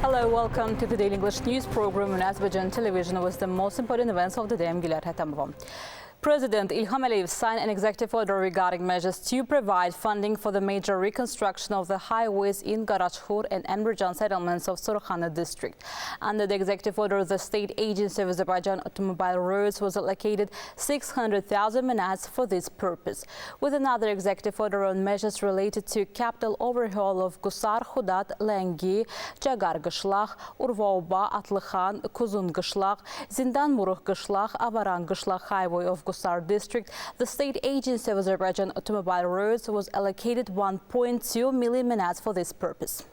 Hello, welcome to the Daily English News program on Azərbaycan Televiziya with the most important events of the day. I'm Gülər Hətamova. President İlham signed an executive order regarding measures to provide funding for the major reconstruction of the highways in Qaraçxur and Əmrcan settlements of Sorxanı district. Under the executive order, the state agency of Azərbaycan Automobile Roads was allocated 600,000 manats for this purpose. With another executive order on measures related to capital overhaul of Qusar, Xudat, Ləngi, Cəqar Qışlaq, Urvaoba, Atlıxan, Kuzun Qışlaq, Zindan Muruq Qışlaq, Avaran Qışlaq highway of Qusar district, the state agency of Azərbaycan Automobile Roads was allocated 1.2 million manats for this purpose.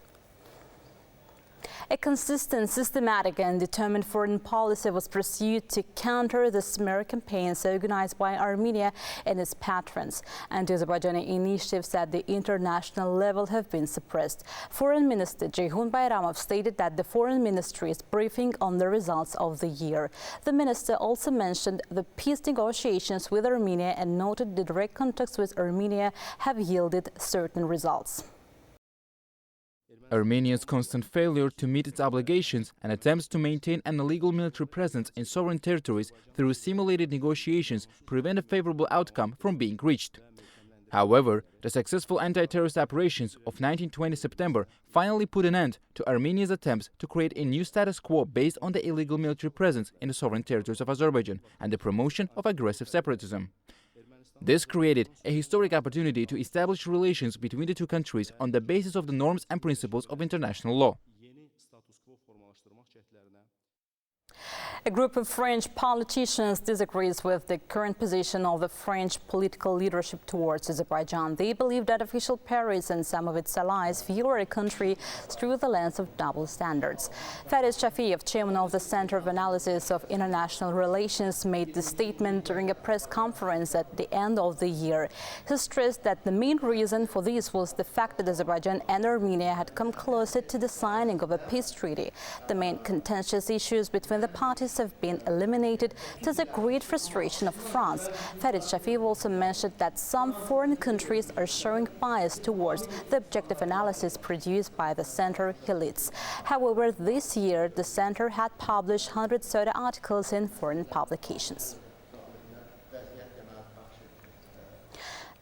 A consistent, systematic and determined foreign policy was pursued to counter the smear campaigns organized by Armenia and its patrons. Anti-Azerbaijani initiatives at the international level have been suppressed. Foreign Minister Ceyhun Bayramov stated that the Foreign Ministry is briefing on the results of the year. The minister also mentioned the peace negotiations with Armenia and noted the direct contacts with Armenia have yielded certain results. Armenia's constant failure to meet its obligations and attempts to maintain an illegal military presence in sovereign territories through simulated negotiations prevent a favorable outcome from being reached. However, the successful anti-terrorist operations of 1920 September finally put an end to Armenia's attempts to create a new status quo based on the illegal military presence in the sovereign territories of Azerbaijan and the promotion of aggressive separatism. This created a historic opportunity to establish relations between the two countries on the basis of the norms and principles of international law. A group of French politicians disagrees with the current position of the French political leadership towards Azerbaijan. They believe that official Paris and some of its allies view our country through the lens of double standards. Farid Shafiev, chairman of the Center of Analysis of International Relations, made this statement during a press conference at the end of the year. He stressed that the main reason for this was the fact that Azerbaijan and Armenia had come closer to the signing of a peace treaty. The main contentious issues between the parties have been eliminated to the great frustration of France. Farid Shafiev also mentioned that some foreign countries are showing bias towards the objective analysis produced by the center he leads. However, this year the center had published 130 articles in foreign publications.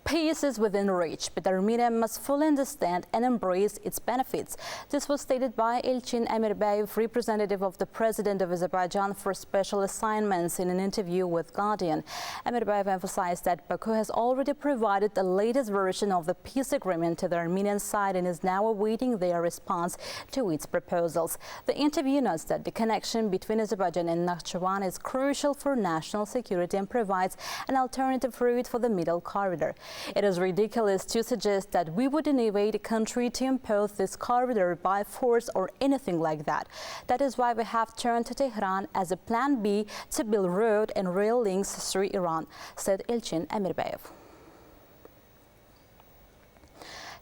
Peace is within reach, but Armenia must fully understand and embrace its benefits. This was stated by Elçin Əmirbəyev, representative of the President of Azerbaijan for special assignments, in an interview with Guardian. Əmirbəyev emphasized that Baku has already provided the latest version of the peace agreement to the Armenian side and is now awaiting their response to its proposals. The interview notes that the connection between Azerbaijan and Nakhchivan is crucial for national security and provides an alternative route for the Middle Corridor. It is ridiculous to suggest that we would invade a country to impose this corridor by force or anything like that. That is why we have turned to Tehran as a plan B to build road and rail links through Iran, said Elçin Əmirbəyev.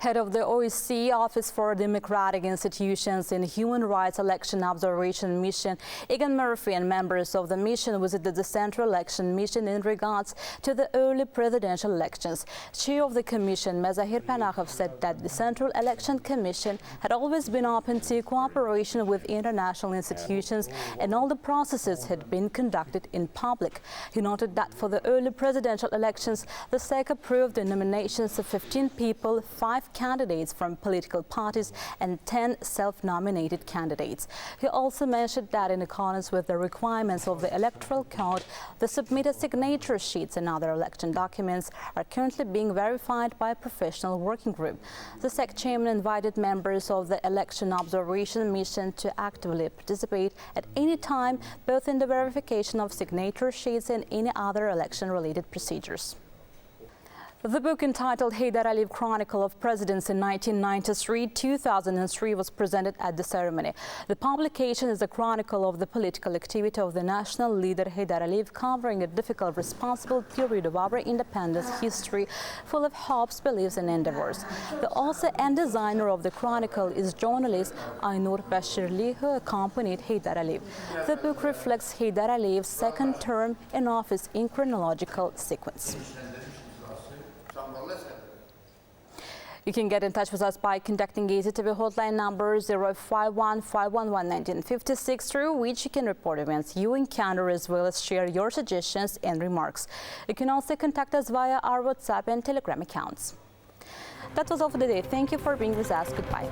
Head of the OSCE Office for Democratic Institutions and Human Rights Election Observation Mission, Egan Murphy, and members of the mission visited the Central Election Mission in regards to the early presidential elections. Chair of the commission, Mazahir Panakhov, said that the Central Election Commission had always been open to cooperation with international institutions and all the processes had been conducted in public. He noted that for the early presidential elections, the SEC approved the nominations of 15 people, 5 candidates from political parties and 10 self-nominated candidates. He also mentioned that in accordance with the requirements of the Electoral Code, the submitted signature sheets and other election documents are currently being verified by a professional working group. The SEC chairman invited members of the Election Observation Mission to actively participate at any time, both in the verification of signature sheets and any other election-related procedures. The book entitled Heydər Əliyev Chronicle of Presidents in 1993-2003 was presented at the ceremony. The publication is a chronicle of the political activity of the national leader Heydər Əliyev, covering a difficult, responsible period of our independence history, full of hopes, beliefs and endeavors. The author and designer of the chronicle is journalist Aynur Bəşirli, who accompanied Heydər Əliyev. The book reflects Heydər Əliyev's second term in office in chronological sequence. You can get in touch with us by contacting AzTV hotline number 051-511-1956, through which you can report events you encounter as well as share your suggestions and remarks. You can also contact us via our WhatsApp and Telegram accounts. That was all for today. Thank you for being with us. Goodbye.